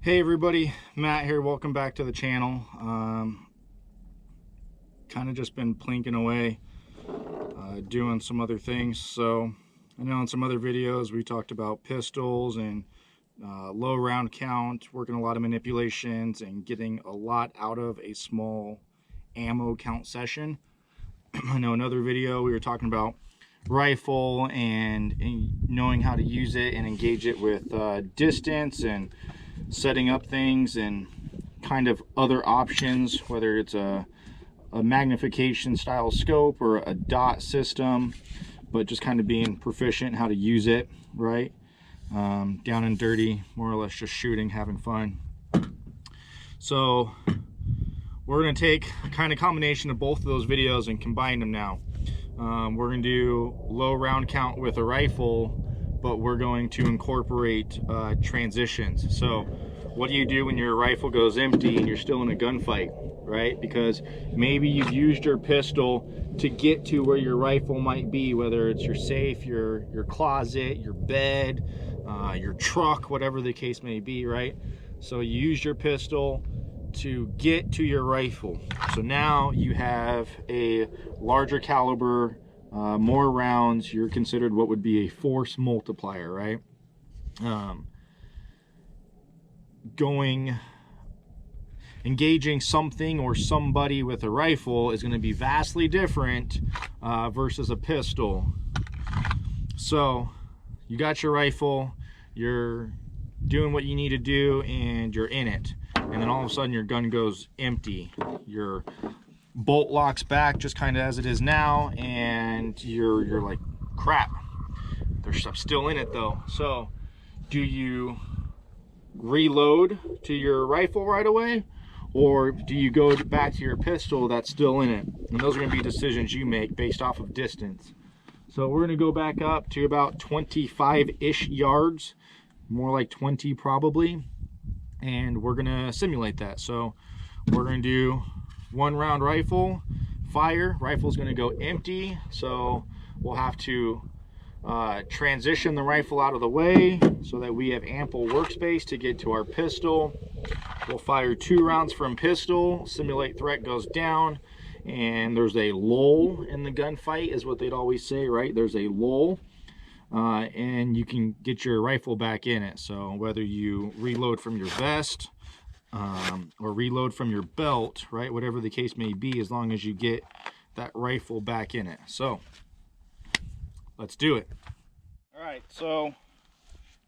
Hey everybody, Matt here. Welcome back to the channel. Kind of just been plinking away, doing some other things. So I know in some other videos we talked about pistols and low round count, working a lot of manipulations and getting a lot out of a small ammo count session. I know another video we were talking about rifle and knowing how to use it and engage it with distance and setting up things and kind of other options, whether it's a magnification style scope or a dot system, but just kind of being proficient in how to use it, right? Down and dirty, more or less just shooting, having fun. So we're going to take a kind of combination of both of those videos and combine them now. We're going to do low round count with a rifle, but we're going to incorporate transitions. So what do you do when your rifle goes empty and you're still in a gunfight, right? Because maybe you've used your pistol to get to where your rifle might be, whether it's your safe, your closet, your bed, your truck, whatever the case may be, right? So you use your pistol to get to your rifle. So now you have a larger caliber, more rounds. You're considered what would be a force multiplier, right? Engaging something or somebody with a rifle is going to be vastly different versus a pistol. So you got your rifle, you're doing what you need to do, and you're in it, and then all of a sudden your gun goes empty. Your bolt locks back just kind of as it is now, and you're like, crap, there's stuff still in it though. So do you reload to your rifle right away, or do you go back to your pistol that's still in it? And those are going to be decisions you make based off of distance. So we're going to go back up to about 25-ish yards, more like 20 probably, and we're going to simulate that. So we're going to do one round rifle fire. Rifle's going to go empty, so we'll have to transition the rifle out of the way so that we have ample workspace to get to our pistol. We'll fire 2 rounds from pistol, simulate threat goes down, and there's a lull in the gunfight is what they'd always say, right? There's a lull, and you can get your rifle back in it. So whether you reload from your vest or reload from your belt, right, whatever the case may be, as long as you get that rifle back in it. So let's do it. All right, so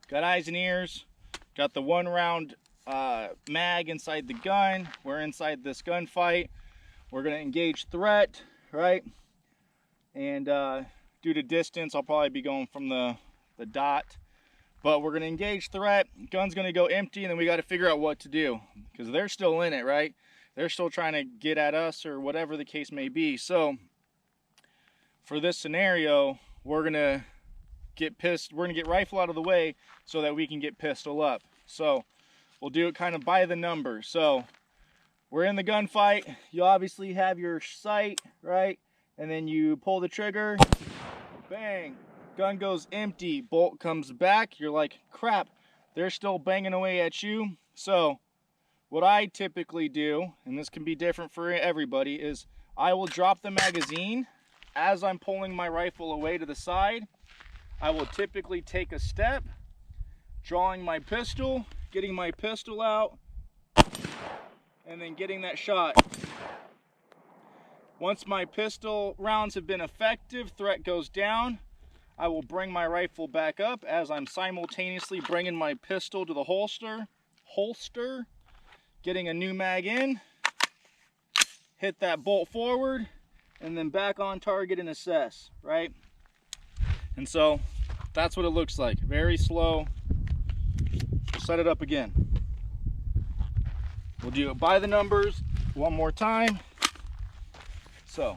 got eyes and ears, got the 1 round mag inside the gun. We're inside this gunfight. We're gonna engage threat, right? And due to distance, I'll probably be going from the dot, but we're gonna engage threat. Gun's gonna go empty, and then we got to figure out what to do because they're still in it, right? They're still trying to get at us or whatever the case may be. So for this scenario, we're gonna get rifle out of the way so that we can get pistol up. So we'll do it kind of by the numbers. So we're in the gunfight. You obviously have your sight, right? And then you pull the trigger, bang, gun goes empty, bolt comes back. You're like, crap, they're still banging away at you. So what I typically do, and this can be different for everybody, is I will drop the magazine as I'm pulling my rifle away to the side. I will typically take a step, drawing my pistol, getting my pistol out, and then getting that shot. Once my pistol rounds have been effective, threat goes down, I will bring my rifle back up as I'm simultaneously bringing my pistol to the holster, getting a new mag in, hit that bolt forward, and then back on target and assess, right? And so that's what it looks like. Very slow. We'll set it up again. We'll do it by the numbers one more time. So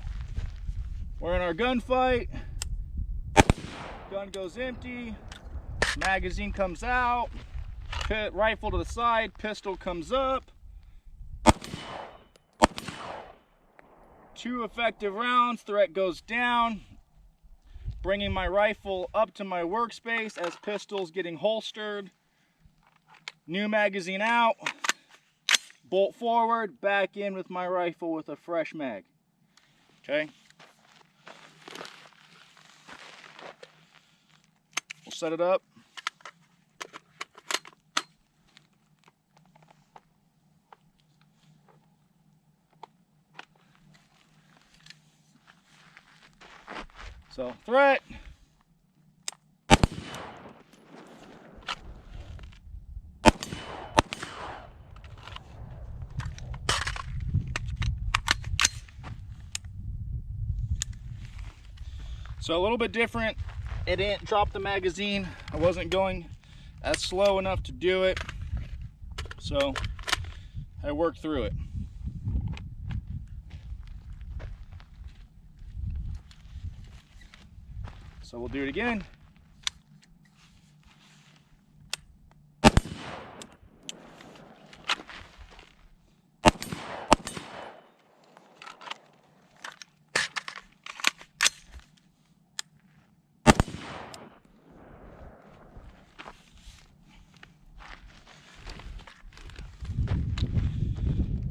we're in our gunfight. Gun goes empty. Magazine comes out. Rifle to the side. Pistol comes up. 2 effective rounds. Threat goes down. Bringing my rifle up to my workspace as pistol's getting holstered. New magazine out, bolt forward, back in with my rifle with a fresh mag. Okay. We'll set it up. So, threat. So a little bit different. It didn't drop the magazine. I wasn't going as slow enough to do it. So I worked through it. So we'll do it again.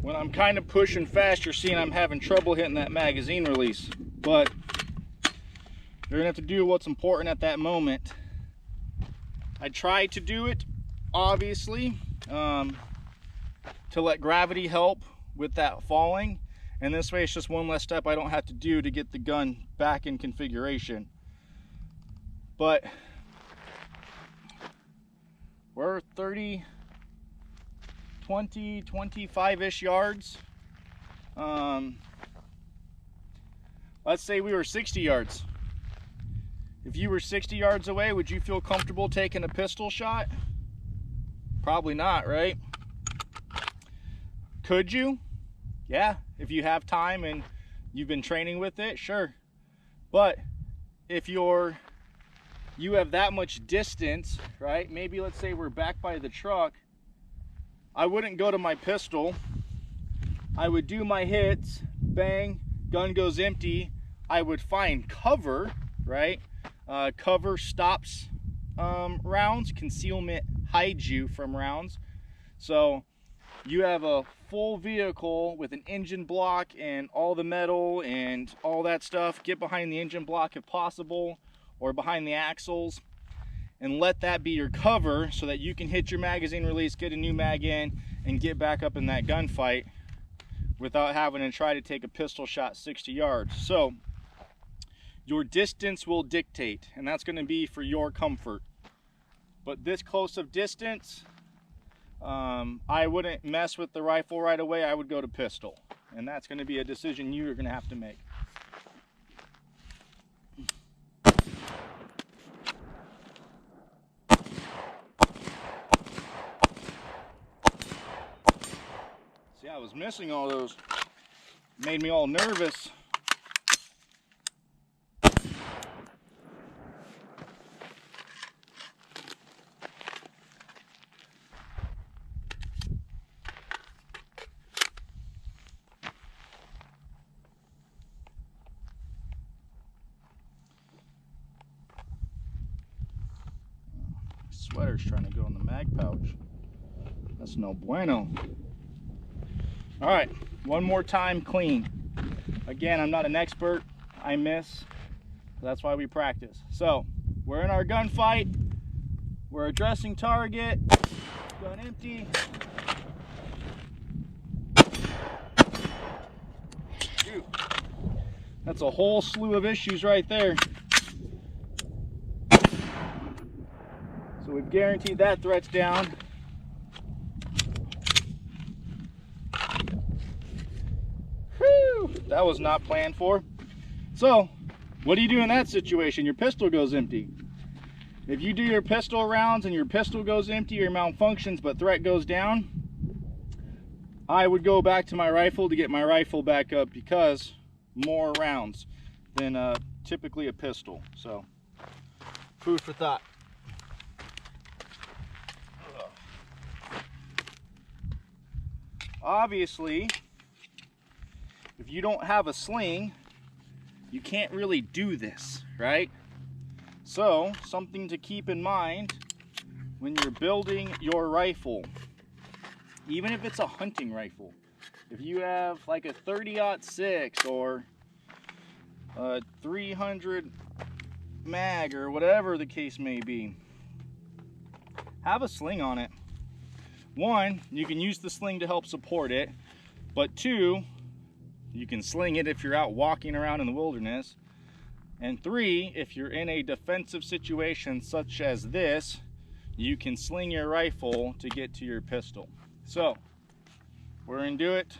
When I'm kind of pushing fast, you're seeing I'm having trouble hitting that magazine release. But you're gonna have to do what's important at that moment. I try to do it, obviously, to let gravity help with that falling. And this way it's just one less step I don't have to do to get the gun back in configuration. But we're 30, 20, 25-ish yards. Let's say we were 60 yards. If you were 60 yards away, would you feel comfortable taking a pistol shot? Probably not, right? Could you? Yeah, if you have time and you've been training with it, sure. But if you have that much distance, right? Maybe let's say we're back by the truck. I wouldn't go to my pistol. I would do my hits, bang, gun goes empty. I would find cover, right? Cover stops rounds, concealment hides you from rounds. So you have a full vehicle with an engine block and all the metal and all that stuff. Get behind the engine block if possible, or behind the axles, and let that be your cover so that you can hit your magazine release, get a new mag in, and get back up in that gunfight without having to try to take a pistol shot 60 yards. So your distance will dictate, and that's going to be for your comfort. But this close of distance, I wouldn't mess with the rifle right away. I would go to pistol, and that's going to be a decision you're going to have to make. See, I was missing all those. Made me all nervous. Sweater's trying to go in the mag pouch. That's no bueno. All right, one more time clean. Again, I'm not an expert. I miss. That's why we practice. So we're in our gunfight. We're addressing target. Gun empty. Shoot. That's a whole slew of issues right there. So we've guaranteed that threat's down. Whew, that was not planned for. So, what do you do in that situation? Your pistol goes empty. If you do your pistol rounds and your pistol goes empty or malfunctions but threat goes down, I would go back to my rifle to get my rifle back up, because more rounds than typically a pistol. So, food for thought. Obviously, if you don't have a sling, you can't really do this, right? So, something to keep in mind when you're building your rifle, even if it's a hunting rifle, if you have like a 30-06 or a 300 mag or whatever the case may be, have a sling on it. One, you can use the sling to help support it, but two, you can sling it if you're out walking around in the wilderness, and three, if you're in a defensive situation such as this, you can sling your rifle to get to your pistol. So we're gonna do it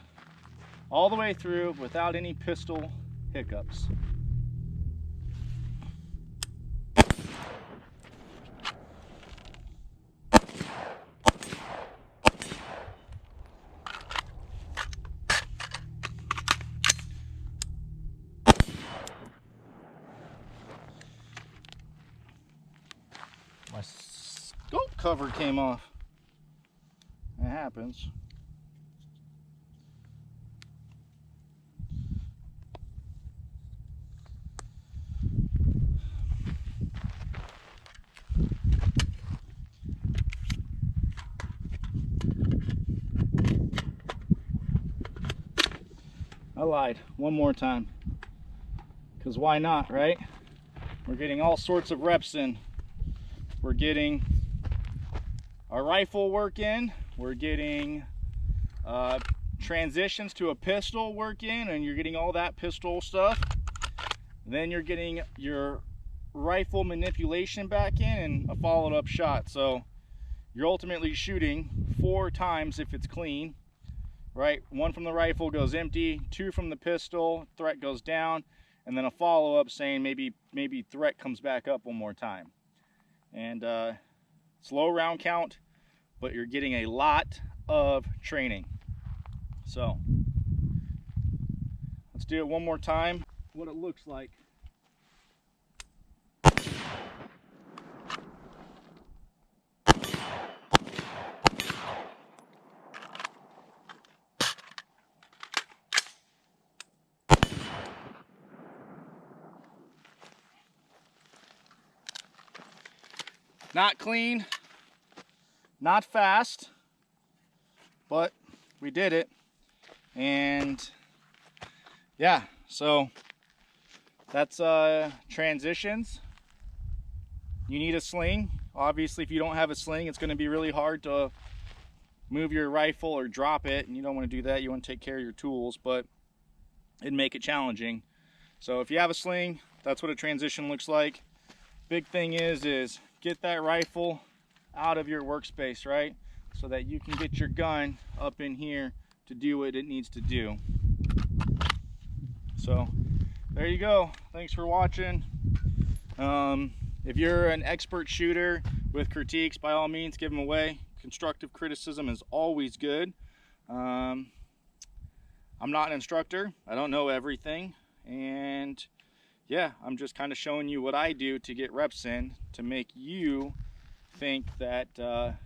all the way through without any pistol hiccups. My scope cover came off. It happens. I lied one more time, because why not, right? We're getting all sorts of reps in. We're getting our rifle work in, we're getting transitions to a pistol work in, and you're getting all that pistol stuff. Then you're getting your rifle manipulation back in and a followed up shot. So you're ultimately shooting 4 times if it's clean, right? 1 from the rifle goes empty, 2 from the pistol, threat goes down, and then a follow-up saying maybe threat comes back up one more time. And it's low round count, but you're getting a lot of training. So let's do it one more time, what it looks like. Not clean, not fast, but we did it. And yeah, so that's transitions. You need a sling. Obviously, if you don't have a sling, it's going to be really hard to move your rifle or drop it, and you don't want to do that. You want to take care of your tools, but it'd make it challenging. So if you have a sling, that's what a transition looks like. Big thing is get that rifle out of your workspace, right? So that you can get your gun up in here to do what it needs to do. So there you go. Thanks for watching. If you're an expert shooter with critiques, by all means give them away. Constructive criticism is always good. I'm not an instructor. I don't know everything, and yeah, I'm just kind of showing you what I do to get reps in, to make you think that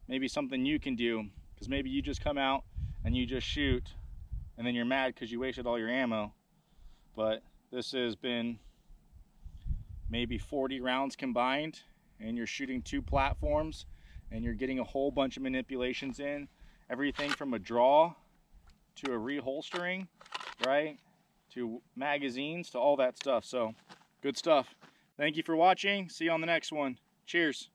maybe something you can do, because maybe you just come out and you just shoot and then you're mad because you wasted all your ammo. But this has been maybe 40 rounds combined, and you're shooting 2 platforms, and you're getting a whole bunch of manipulations in, everything from a draw to a reholstering, right, to magazines, to all that stuff. So good stuff. Thank you for watching. See you on the next one. Cheers.